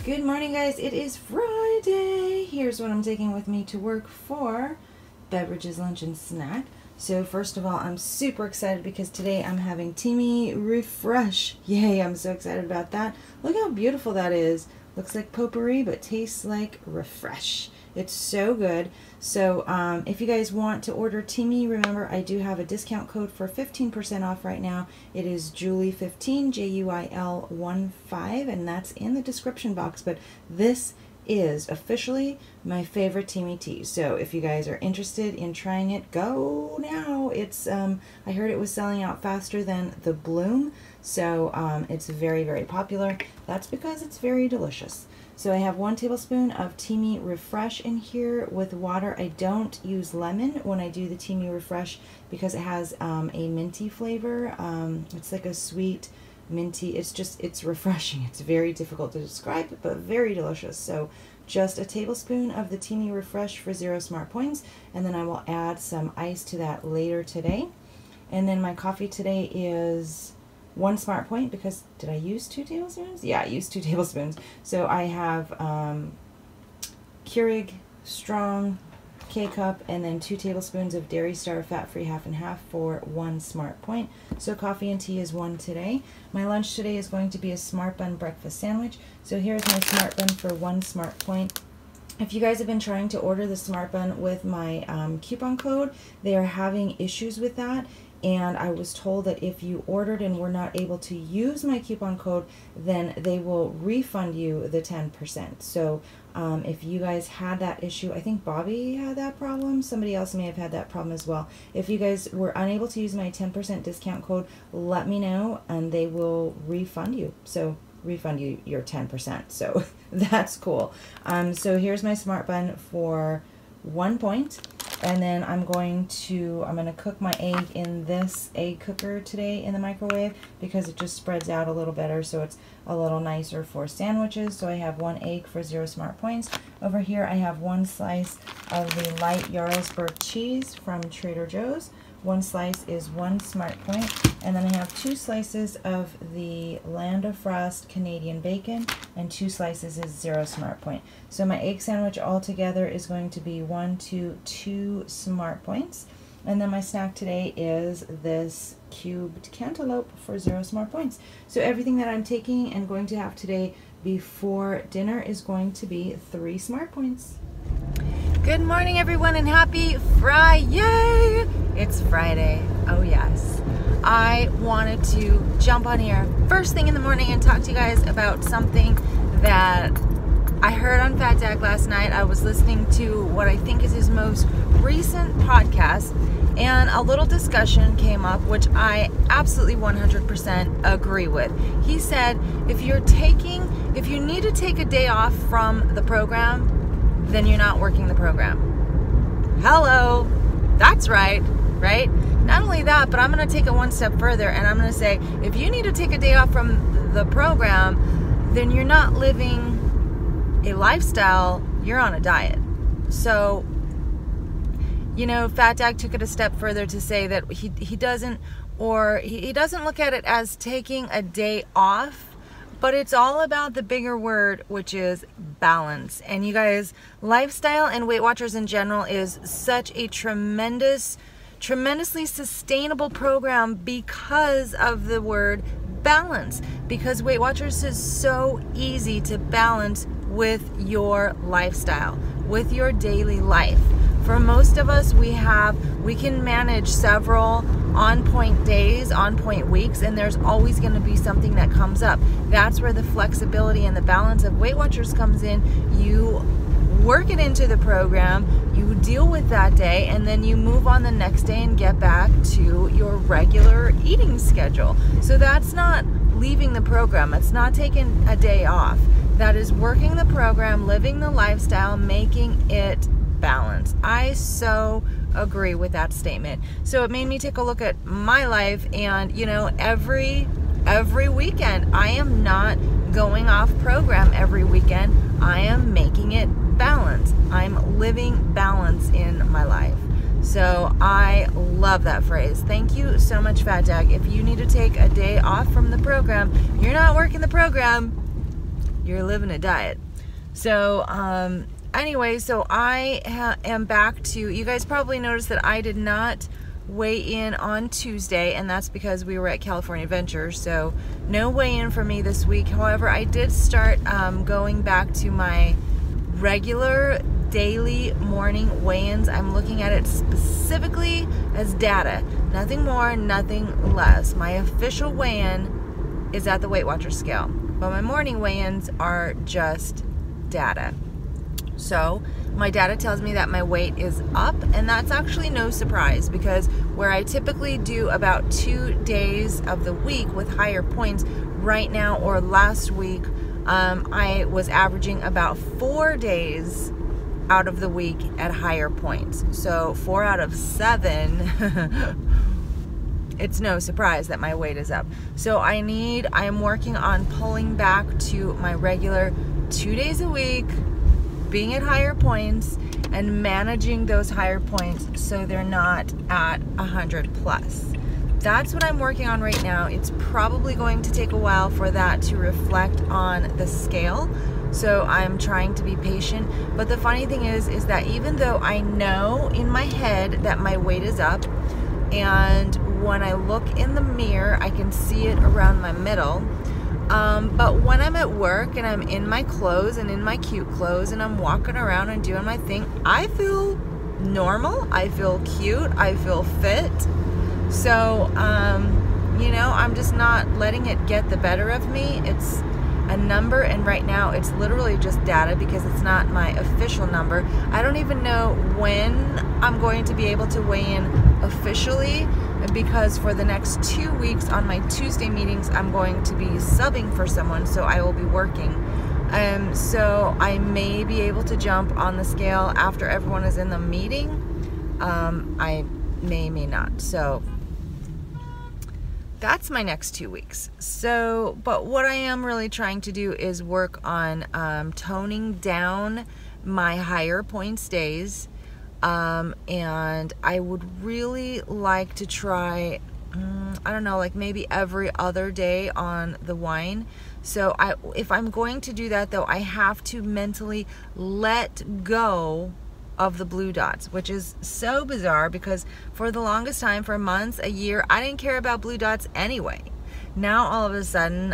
Good morning, guys. It is Friday. Here's what I'm taking with me to work for beverages, lunch, and snack. So first of all, I'm super excited because today I'm having Teamy Refresh. Yay, I'm so excited about that. Look how beautiful that is. Looks like potpourri, but tastes like refresh. It's so good. So if you guys want to order Teamy, remember I do have a discount code for 15% off right now. It is Juli15, Juil15, and that's in the description box. But this is officially my favorite Teamy tea. So if you guys are interested in trying it, go now. It's I heard it was selling out faster than the Bloom, so it's very, very popular. That's because it's very delicious. So I have 1 tablespoon of Teamy Refresh in here with water. I don't use lemon when I do the Teamy Refresh because it has a minty flavor. It's like a sweet minty. It's refreshing. It's very difficult to describe, but very delicious. So just a tablespoon of the Teamy Refresh for 0 smart points, and then I will add some ice to that later today. And then my coffee today is 1 smart point because did I use 2 tablespoons? Yeah, I used 2 tablespoons. So I have Keurig strong K-cup and then 2 tablespoons of Dairy Star fat-free half and half for 1 smart point. So coffee and tea is 1 today. My lunch today is going to be a smart bun breakfast sandwich. So here's my smart bun for 1 smart point. If you guys have been trying to order the smart bun with my coupon code, they are having issues with that. And I was told that if you ordered and were not able to use my coupon code, then they will refund you the 10%. So if you guys had that issue, I think Bobby had that problem. Somebody else may have had that problem as well. If you guys were unable to use my 10% discount code, let me know and they will refund you. So refund you your 10%. So that's cool. So here's my smart bun for 1 point. And then I'm going to cook my egg in this egg cooker today in the microwave because it just spreads out a little better, so it's a little nicer for sandwiches. So I have 1 egg for 0 smart points. Over here I have 1 slice of the light Jarlsberg cheese from Trader Joe's. 1 slice is 1 smart point, and then I have 2 slices of the Land of Frost Canadian bacon, and 2 slices is 0 smart point. So my egg sandwich altogether is going to be 1 to 2 smart points, and then my snack today is this cubed cantaloupe for 0 smart points. So everything that I'm taking and going to have today before dinner is going to be 3 smart points. Good morning, everyone, and happy Friday! It's Friday. Oh yes. I wanted to jump on here first thing in the morning and talk to you guys about something that I heard on Fat Dad last night. I was listening to what I think is his most recent podcast, and a little discussion came up which I absolutely 100% agree with. He said if you need to take a day off from the program, then you're not working the program. Hello, that's right? Not only that, but I'm going to take it 1 step further, and I'm going to say if you need to take a day off from the program, then you're not living a lifestyle, you're on a diet. So, you know, Fat Dad took it a step further to say that he doesn't look at it as taking a day off, but it's all about the bigger word, which is balance. And you guys, lifestyle and Weight Watchers in general is such a tremendously sustainable program because of the word balance. Because Weight Watchers is so easy to balance with your lifestyle, with your daily life. For most of us, we can manage several on-point days, on-point weeks, and there's always going to be something that comes up. That's where the flexibility and the balance of Weight Watchers comes in. You work it into the program, you deal with that day, and then you move on the next day and get back to your regular eating schedule. So that's not leaving the program. It's not taking a day off. That is working the program, living the lifestyle, making it balance. I so agree with that statement. So it made me take a look at my life, and you know, every weekend I am not going off program every weekend. I am making it balance. I'm living balance in my life. So I love that phrase. Thank you so much, Fat Dad. If you need to take a day off from the program, you're not working the program, you're living a diet. So anyway, so I am back to, you guys probably noticed that I did not weigh in on Tuesday, and that's because we were at California Adventure, so no weigh-in for me this week. However, I did start going back to my regular daily morning weigh-ins. I'm looking at it specifically as data, nothing more, nothing less. My official weigh-in is at the Weight Watchers scale, but my morning weigh-ins are just data. So my data tells me that my weight is up, and that's actually no surprise, because where I typically do about 2 days of the week with higher points, right now or last week I was averaging about 4 days out of the week at higher points. So 4 out of 7 it's no surprise that my weight is up. So I'm working on pulling back to my regular 2 days a week, being at higher points and managing those higher points so they're not at 100 plus. That's what I'm working on right now. It's probably going to take a while for that to reflect on the scale, so I'm trying to be patient. But the funny thing is that even though I know in my head that my weight is up, and when I look in the mirror I can see it around my middle, but when I'm at work and I'm in my clothes and in my cute clothes and I'm walking around and doing my thing, I feel normal, I feel cute, I feel fit. So, you know, I'm just not letting it get the better of me. It's a number, and right now it's literally just data because it's not my official number. I don't even know when I'm going to be able to weigh in officially, because for the next 2 weeks on my Tuesday meetings I'm going to be subbing for someone, so I will be working. So I may be able to jump on the scale after everyone is in the meeting. I may not. So that's my next 2 weeks. So, but what I am really trying to do is work on toning down my higher points days. And I would really like to try, I don't know, like maybe every other day on the wine. So if I'm going to do that though, I have to mentally let go of the blue dots, which is so bizarre because for the longest time, for months, a year, I didn't care about blue dots anyway. Now all of a sudden,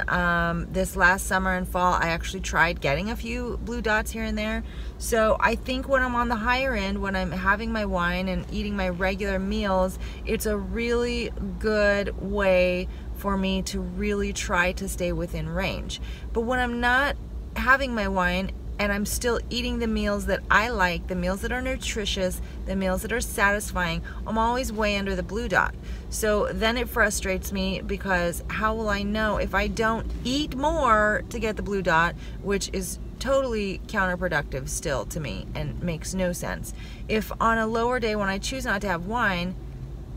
this last summer and fall, I actually tried getting a few blue dots here and there. So I think when I'm on the higher end, when I'm having my wine and eating my regular meals, it's a really good way for me to really try to stay within range. But when I'm not having my wine and I'm still eating the meals that I like, the meals that are nutritious, the meals that are satisfying, I'm always way under the blue dot. So then it frustrates me because how will I know if I don't eat more to get the blue dot, which is totally counterproductive still to me and makes no sense. If on a lower day when I choose not to have wine,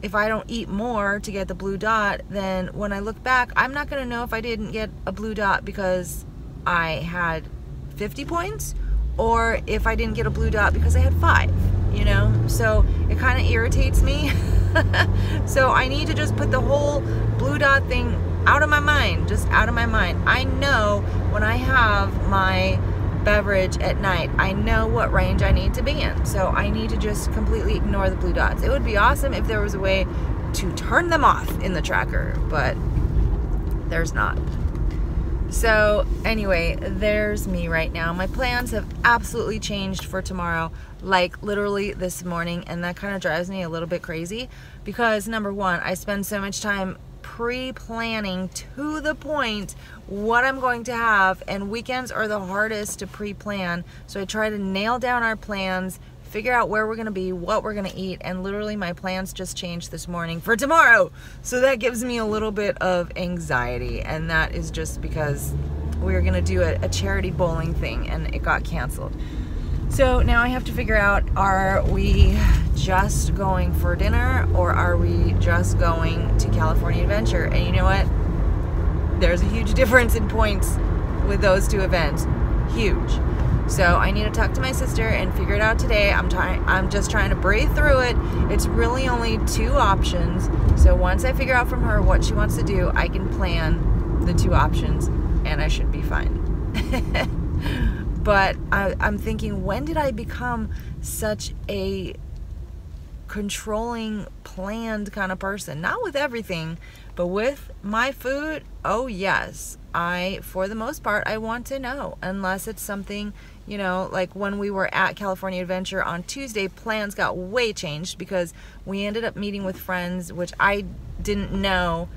if I don't eat more to get the blue dot, then when I look back, I'm not gonna know if I didn't get a blue dot because I had 50 points or if I didn't get a blue dot because I had 5, you know? So it kind of irritates me. So I need to just put the whole blue dot thing out of my mind, just out of my mind. I know when I have my beverage at night, I know what range I need to be in. So I need to just completely ignore the blue dots. It would be awesome if there was a way to turn them off in the tracker, but there's not. So anyway, there's me right now. My plans have absolutely changed for tomorrow, like literally this morning, and that kind of drives me a little bit crazy because number one, I spend so much time pre-planning to the point what I'm going to have, and weekends are the hardest to pre-plan. So I try to nail down our plans, figure out where we're gonna be, what we're gonna eat, and literally my plans just changed this morning for tomorrow. So that gives me a little bit of anxiety, and that is just because we were gonna do a charity bowling thing and it got canceled. So now I have to figure out, are we just going for dinner or are we just going to California Adventure? And you know what? There's a huge difference in points with those two events. Huge. So I need to talk to my sister and figure it out today. I'm just trying to breathe through it. It's really only 2 options. So once I figure out from her what she wants to do, I can plan the 2 options and I should be fine. But I'm thinking, when did I become such a controlling, planned kind of person? Not with everything, but with my food. Oh yes, for the most part, I want to know, unless it's something, you know, like when we were at California Adventure on Tuesday, plans got way changed because we ended up meeting with friends, which I didn't know.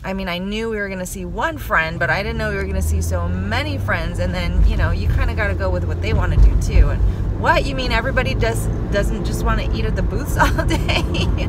I mean, I knew we were going to see one friend, but I didn't know we were going to see so many friends. And then, you know, you kind of got to go with what they want to do too. And what, you mean everybody doesn't just want to eat at the booths all day?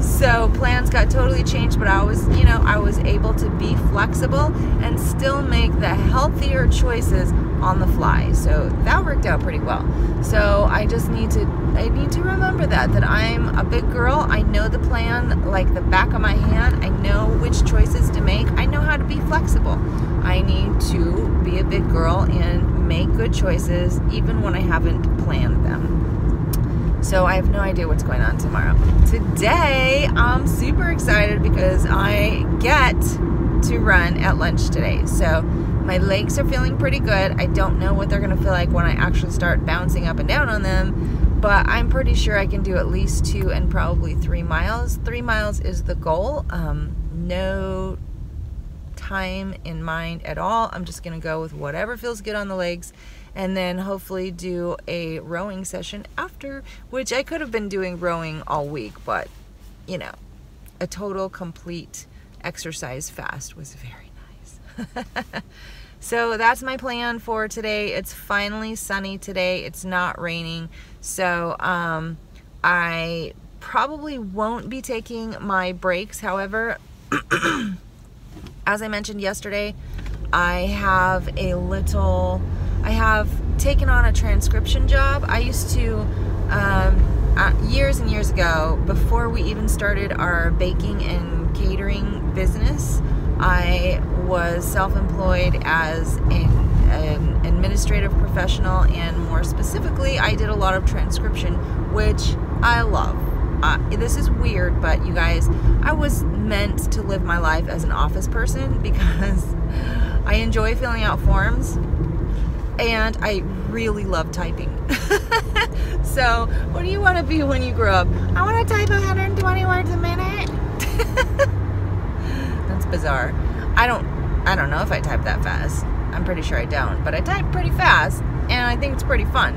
So plans got totally changed, but I was able to be flexible and still make the healthier choices on the fly. So that worked out pretty well. So I need to remember that I'm a big girl. I know the plan like the back of my hand. I know which choices to make. I know how to be flexible. I need to be a big girl and make good choices even when I haven't planned them. So I have no idea what's going on tomorrow. Today, I'm super excited because I get to run at lunch today. So my legs are feeling pretty good. I don't know what they're going to feel like when I actually start bouncing up and down on them, but I'm pretty sure I can do at least 2 and probably 3 miles. 3 miles is the goal. No time in mind at all. I'm just going to go with whatever feels good on the legs, and then hopefully do a rowing session after, which I could have been doing rowing all week, but you know, a total complete exercise fast was very nice. So that's my plan for today. It's finally sunny today. It's not raining. So I probably won't be taking my breaks. However, as I mentioned yesterday, I have taken on a transcription job. I used to, years and years ago, before we even started our baking and catering business, I was self-employed as an administrative professional, and more specifically, I did a lot of transcription, which I love. This is weird, but you guys, I was meant to live my life as an office person because I enjoy filling out forms and I really love typing. So, what do you want to be when you grow up? I want to type 120 words a minute. That's bizarre. I don't know if I type that fast. I'm pretty sure I don't, but I type pretty fast and I think it's pretty fun.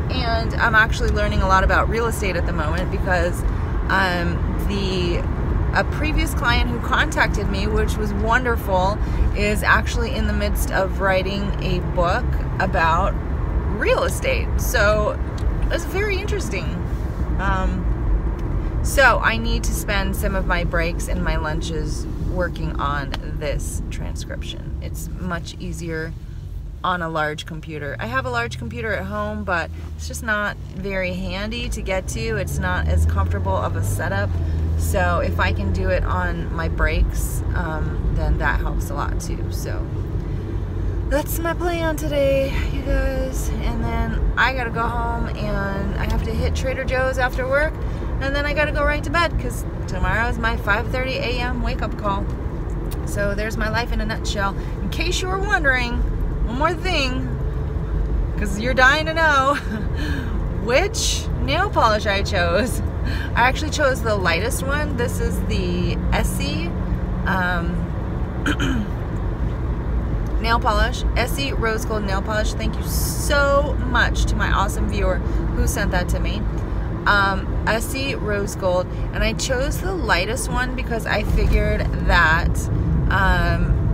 And I'm actually learning a lot about real estate at the moment because a previous client who contacted me, which was wonderful, is actually in the midst of writing a book about real estate. So it's very interesting. So I need to spend some of my breaks and my lunches working on this transcription. It's much easier on a large computer. I have a large computer at home, but it's just not very handy to get to. It's not as comfortable of a setup. So if I can do it on my breaks, then that helps a lot too. So that's my plan today, you guys. And then I gotta go home and I have to hit Trader Joe's after work, and then I gotta go right to bed because tomorrow is my 5:30 a.m. wake-up call. So there's my life in a nutshell. In case you were wondering, one more thing, because you're dying to know which nail polish I chose. I actually chose the lightest one. This is the Essie nail polish, Essie Rose Gold nail polish. Thank you so much to my awesome viewer who sent that to me. Essie Rose Gold, and I chose the lightest one because I figured that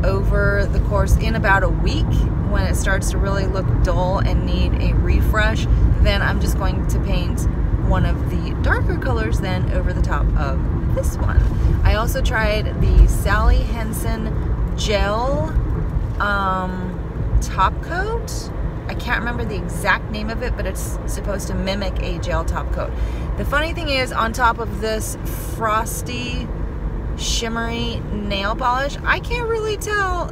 over the course, in about a week, when it starts to really look dull and need a refresh, then I'm just going to paint one of the darker colors then over the top of this one. I also tried the Sally Hansen gel top coat. I can't remember the exact name of it, but it's supposed to mimic a gel top coat. The funny thing is, on top of this frosty, shimmery nail polish, I can't really tell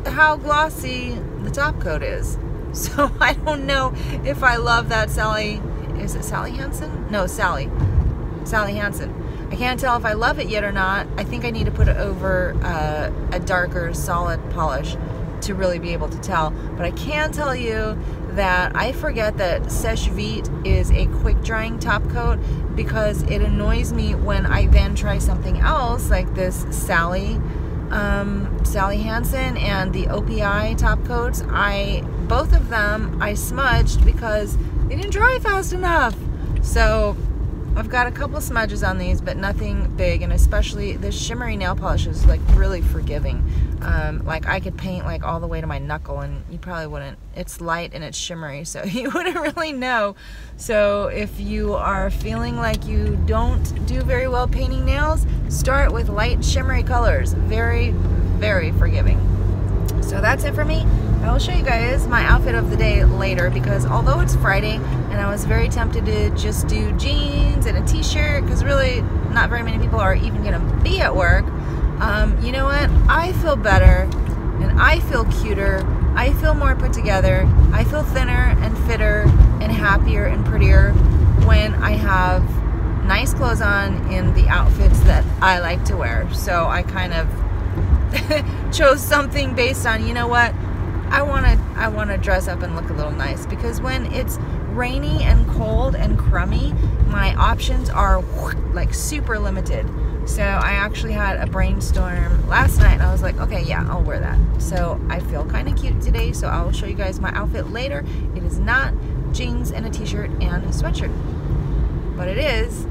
how glossy the top coat is. So I don't know if I love that Sally, is it Sally Hansen? No, Sally Hansen. I can't tell if I love it yet or not. I think I need to put it over a darker solid polish to really be able to tell. But I can tell you that I forget that Sèche Vite is a quick drying top coat, because it annoys me when I then try something else like this Sally Hansen and the OPI top coats. Both of them I smudged because they didn't dry fast enough. So I've got a couple smudges on these, but nothing big, and especially this shimmery nail polish is like really forgiving. Like I could paint like all the way to my knuckle and you probably wouldn't. It's light and it's shimmery, so you wouldn't really know. So if you are feeling like you don't do very well painting nails, start with light shimmery colors. Very, very forgiving. So that's it for me. I will show you guys my outfit of the day later, because although it's Friday and I was very tempted to just do jeans and a t-shirt, because really not very many people are even gonna be at work, you know what? I feel better and I feel cuter. I feel more put together. I feel thinner and fitter and happier and prettier when I have nice clothes on in the outfits that I like to wear. So I kind of chose something based on, you know what? I want to dress up and look a little nice, because when it's rainy and cold and crummy, my options are like super limited. So I actually had a brainstorm last night and I was like, okay, yeah, I'll wear that. So I feel kind of cute today, so I will show you guys my outfit later. It is not jeans and a t-shirt and a sweatshirt, but it is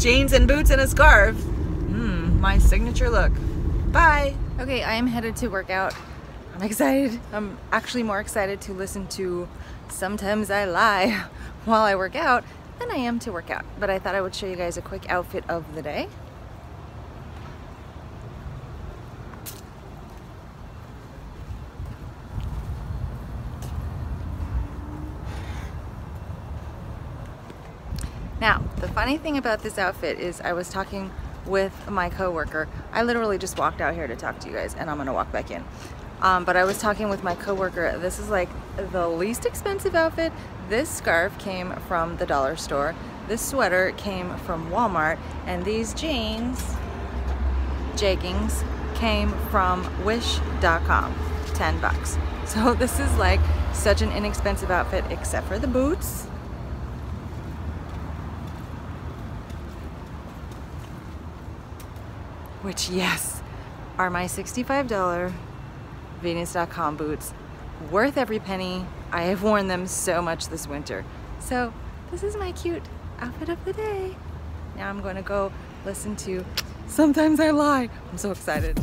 jeans and boots and a scarf. My signature look. Bye. Okay, I am headed to work out. I'm excited. I'm actually more excited to listen to Sometimes I Lie while I work out than I am to work out. But I thought I would show you guys a quick outfit of the day. Now, the funny thing about this outfit is I was talking with my coworker. I literally just walked out here to talk to you guys, and I'm gonna walk back in. But I was talking with my coworker. This is like the least expensive outfit. This scarf came from the dollar store. This sweater came from Walmart, and these jeans, jeggings, came from wish.com, 10 bucks. So this is like such an inexpensive outfit, except for the boots. Which, yes, are my $65 Venus.com boots. Worth every penny. I have worn them so much this winter. So this is my cute outfit of the day. Now I'm going to go listen to Sometimes I Lie. I'm so excited.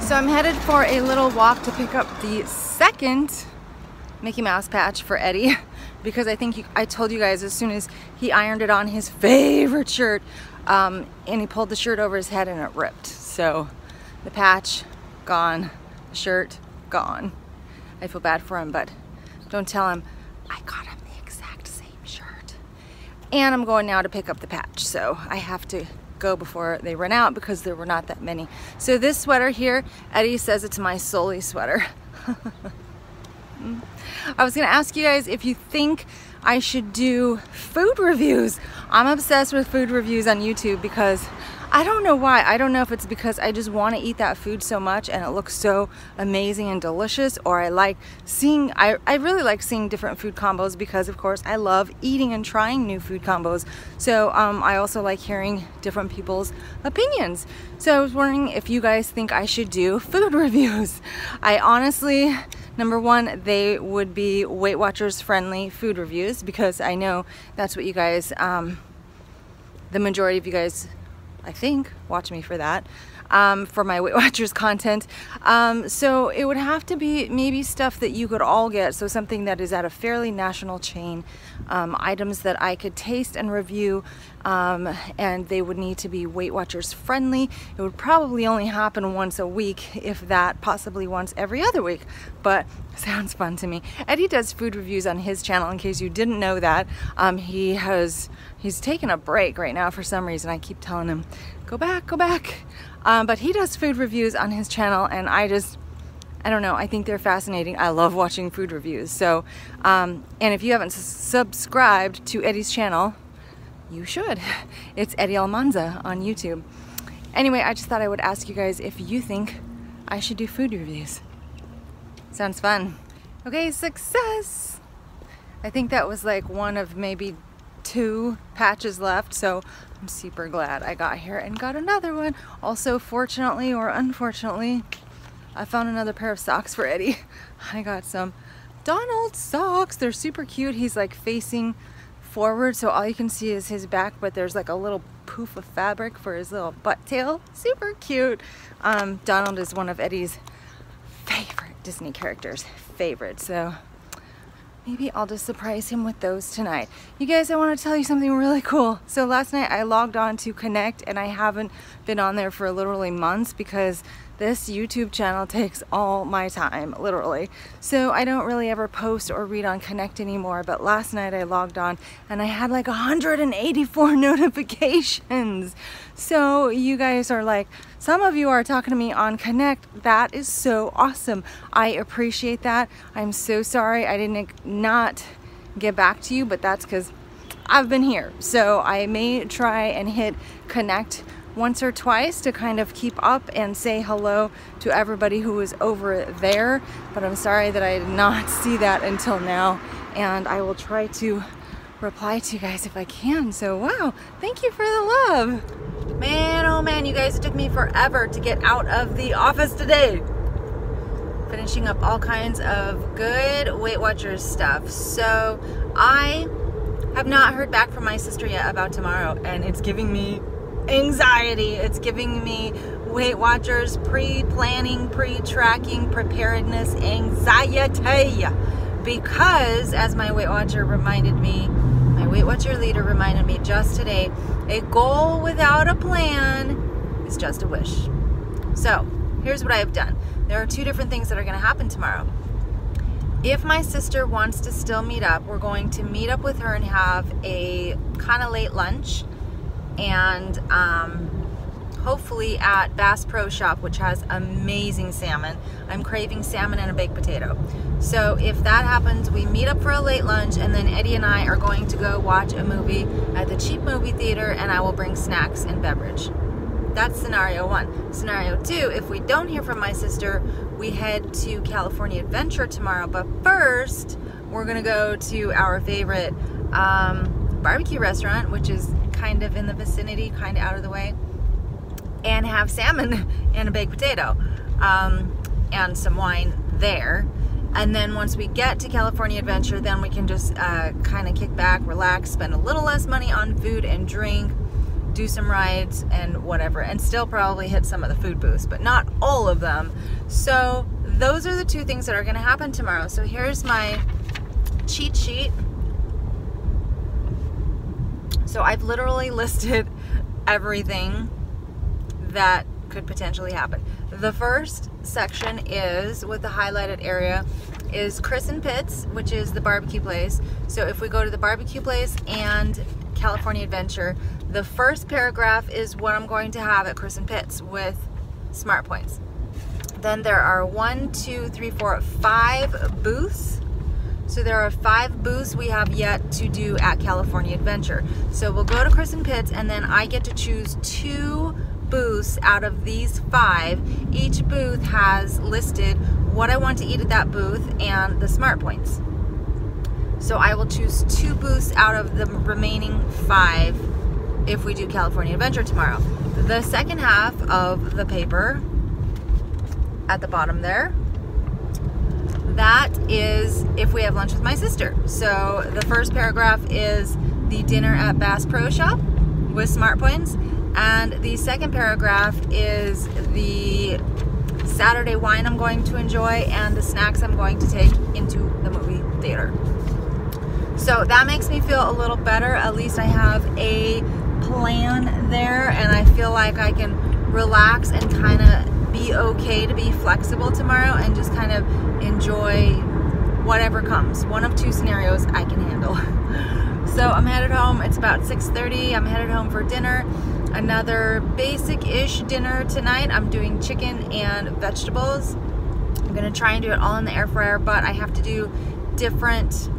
So I'm headed for a little walk to pick up the second Mickey Mouse patch for Eddie, because I think I told you guys as soon as he ironed it on his favorite shirt, and he pulled the shirt over his head and it ripped. So the patch gone, the shirt gone. I feel bad for him, but don't tell him I got him the exact same shirt. And I'm going now to pick up the patch, so I have to go before they run out because there were not that many. So this sweater here, Eddie says it's my Sully sweater. I was gonna ask you guys if you think I should do food reviews. I'm obsessed with food reviews on YouTube because I don't know why. I don't know if it's because I just want to eat that food so much and it looks so amazing and delicious, or I like seeing, I really like seeing different food combos because of course I love eating and trying new food combos. So I also like hearing different people's opinions. So I was wondering if you guys think I should do food reviews. I honestly, number one, they would be Weight Watchers friendly food reviews because I know that's what you guys, the majority of you guys, I think, watch me for that, for my Weight Watchers content. So it would have to be maybe stuff that you could all get, so something that is at a fairly national chain, items that I could taste and review, and they would need to be Weight Watchers friendly. It would probably only happen once a week, if that, possibly once every other week, but sounds fun to me. Eddie does food reviews on his channel, in case you didn't know that. He's taken a break right now for some reason. I keep telling him go back. But he does food reviews on his channel, and I don't know, I think they're fascinating. I love watching food reviews. So, and if you haven't subscribed to Eddie's channel, you should. It's Eddie Almanza on YouTube. Anyway, I just thought I would ask you guys if you think I should do food reviews. Sounds fun. Okay, success! I think that was like one of maybe 2 patches left, so I'm super glad I got here and got another one. Also, fortunately or unfortunately, I found another pair of socks for Eddie. I got some Donald socks. They're super cute. He's like facing forward, so all you can see is his back, but there's like a little poof of fabric for his little butt tail. Super cute. Donald is one of Eddie's favorite Disney characters. So maybe I'll just surprise him with those tonight. You guys, I want to tell you something really cool. So last night I logged on to Connect, and I haven't been on there for literally months because this YouTube channel takes all my time, literally. So I don't really ever post or read on Connect anymore, but last night I logged on and I had like 184 notifications. So you guys are like, some of you are talking to me on Connect. That is so awesome. I appreciate that. I'm so sorry I didn't not get back to you, but that's because I've been here. So I may try and hit Connect once or twice to kind of keep up and say hello to everybody who is over there, but I'm sorry that I did not see that until now, and I will try to reply to you guys if I can. So wow, thank you for the love. Man, oh man, you guys, it took me forever to get out of the office today, finishing up all kinds of good Weight Watchers stuff. So I have not heard back from my sister yet about tomorrow, and it's giving me anxiety. It's giving me Weight Watchers pre-planning, pre-tracking, preparedness anxiety, because as my Weight Watcher reminded me, my Weight Watcher leader reminded me just today, a goal without a plan is just a wish. So here's what I have done. There are 2 different things that are going to happen tomorrow. If my sister wants to still meet up, we're going to meet up with her and have a kind of late lunch, and hopefully at Bass Pro Shop, which has amazing salmon. I'm craving salmon and a baked potato. So if that happens, we meet up for a late lunch, and then Eddie and I are going to go watch a movie at the cheap movie theater, and I will bring snacks and beverage. That's scenario 1. Scenario 2, if we don't hear from my sister, we head to California Adventure tomorrow, but first we're gonna go to our favorite barbecue restaurant, which is kind of in the vicinity, kind of out of the way, and have salmon and a baked potato and some wine there. And then once we get to California Adventure, then we can just kind of kick back, relax, spend a little less money on food and drink, do some rides and whatever, and still probably hit some of the food booths, but not all of them. So those are the 2 things that are going to happen tomorrow. So here's my cheat sheet. So I've literally listed everything that could potentially happen. The first section is, with the highlighted area, is Chris and Pitt's, which is the barbecue place. So if we go to the barbecue place and California Adventure, the first paragraph is what I'm going to have at Chris and Pitt's with Smart Points. Then there are 1, 2, 3, 4, 5 booths. So there are 5 booths we have yet to do at California Adventure. So we'll go to Chris and Pitt's, and then I get to choose 2 booths out of these 5. Each booth has listed what I want to eat at that booth and the Smart Points. So I will choose 2 booths out of the remaining 5 if we do California Adventure tomorrow. The second half of the paper at the bottom there, that is if we have lunch with my sister. So the first paragraph is the dinner at Bass Pro Shop with Smart Points, and the second paragraph is the Saturday wine I'm going to enjoy and the snacks I'm going to take into the movie theater. So that makes me feel a little better. At least I have a plan there, and I feel like I can relax and kind of be okay to be flexible tomorrow and just kind of enjoy whatever comes. One of 2 scenarios I can handle. So I'm headed home. It's about 6:30. I'm headed home for dinner. another basic-ish dinner tonight. I'm doing chicken and vegetables. I'm gonna try and do it all in the air fryer, but I have to do different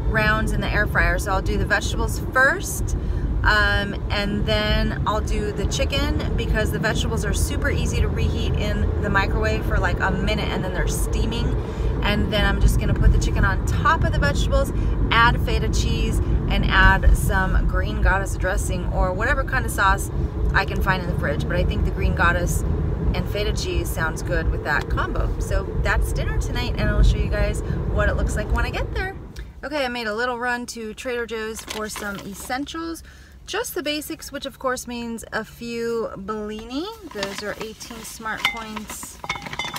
rounds in the air fryer. So I'll do the vegetables first, and then I'll do the chicken, because the vegetables are super easy to reheat in the microwave for like a minute and then they're steaming. And then I'm just gonna put the chicken on top of the vegetables, add feta cheese, and add some green goddess dressing or whatever kind of sauce I can find in the fridge. But I think the green goddess and feta cheese sounds good with that combo. So that's dinner tonight, and I'll show you guys what it looks like when I get there. Okay, I made a little run to Trader Joe's for some essentials. Just the basics, which of course means a few Bellini. Those are 18 smart points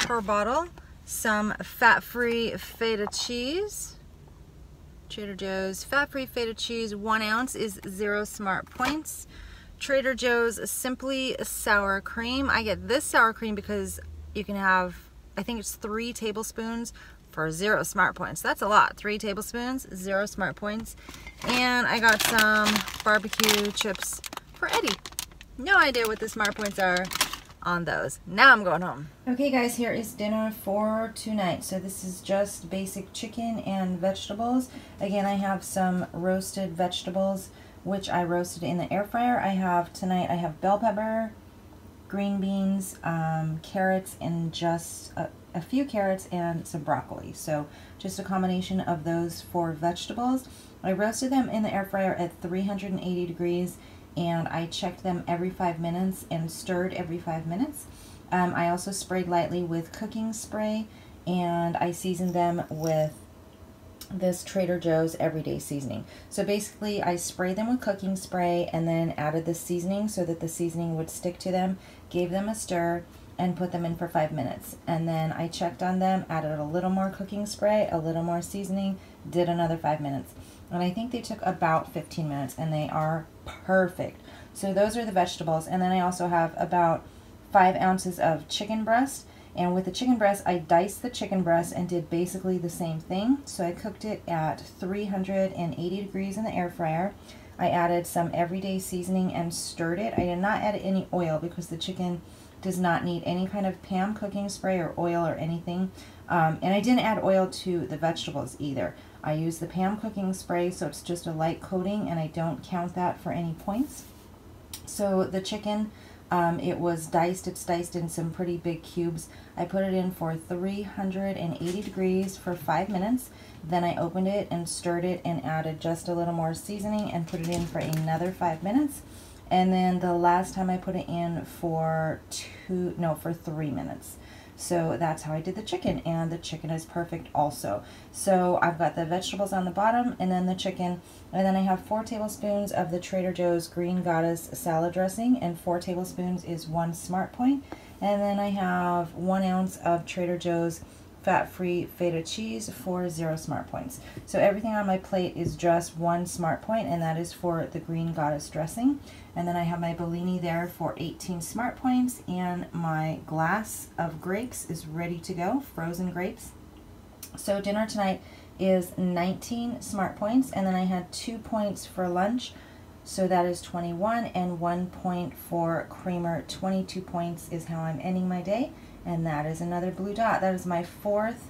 per bottle. Some fat-free feta cheese. Trader Joe's fat-free feta cheese, 1 ounce is 0 smart points. Trader Joe's Simply Sour Cream. I get this sour cream because you can have, I think it's 3 tablespoons for 0 smart points. That's a lot. 3 tablespoons, 0 smart points. And I got some barbecue chips for Eddie. No idea what the smart points are on those. Now I'm going home. Okay guys, here is dinner for tonight. So this is just basic chicken and vegetables. Again, I have some roasted vegetables, which I roasted in the air fryer. I have bell pepper, green beans, carrots, and just a few carrots and some broccoli. So just a combination of those 4 vegetables. I roasted them in the air fryer at 380 degrees, and I checked them every 5 minutes and stirred every 5 minutes. I also sprayed lightly with cooking spray, and I seasoned them with this Trader Joe's everyday seasoning. So basically I sprayed them with cooking spray and then added the seasoning so that the seasoning would stick to them, gave them a stir, and put them in for 5 minutes. And then I checked on them, added a little more cooking spray, a little more seasoning, did another 5 minutes. And I think they took about 15 minutes, and they are perfect. So those are the vegetables. And then I also have about 5 ounces of chicken breast. And with the chicken breast, I diced the chicken breast and did basically the same thing. So I cooked it at 380 degrees in the air fryer. I added some everyday seasoning and stirred it. I did not add any oil because the chicken does not need any kind of Pam cooking spray or oil or anything. And I didn't add oil to the vegetables either. I used the Pam cooking spray, so it's just a light coating, and I don't count that for any points. So the chicken, it was diced. It's diced in some pretty big cubes. I put it in for 380 degrees for 5 minutes. Then I opened it and stirred it and added just a little more seasoning and put it in for another 5 minutes. And then the last time I put it in for 3 minutes. So that's how I did the chicken, and the chicken is perfect also. So I've got the vegetables on the bottom and then the chicken, and then I have 4 tablespoons of the Trader Joe's Green Goddess salad dressing, and 4 tablespoons is 1 smart point. And then I have 1 ounce of Trader Joe's fat-free feta cheese for 0 smart points. So everything on my plate is just 1 smart point, and that is for the Green Goddess dressing. And then I have my Bellini there for 18 smart points, and my glass of grapes is ready to go, frozen grapes. So dinner tonight is 19 smart points, and then I had 2 points for lunch, so that is 21, and 1 point for creamer. 22 points is how I'm ending my day. And that is another blue dot. That is my 4th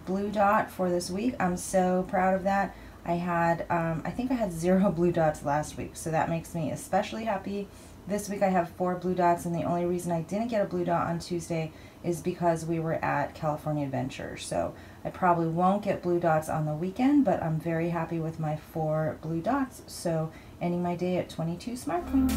blue dot for this week. I'm so proud of that. I had, I think I had 0 blue dots last week, so that makes me especially happy. This week I have 4 blue dots, and the only reason I didn't get a blue dot on Tuesday is because we were at California Adventure. So I probably won't get blue dots on the weekend, but I'm very happy with my 4 blue dots. So ending my day at 22 smart points.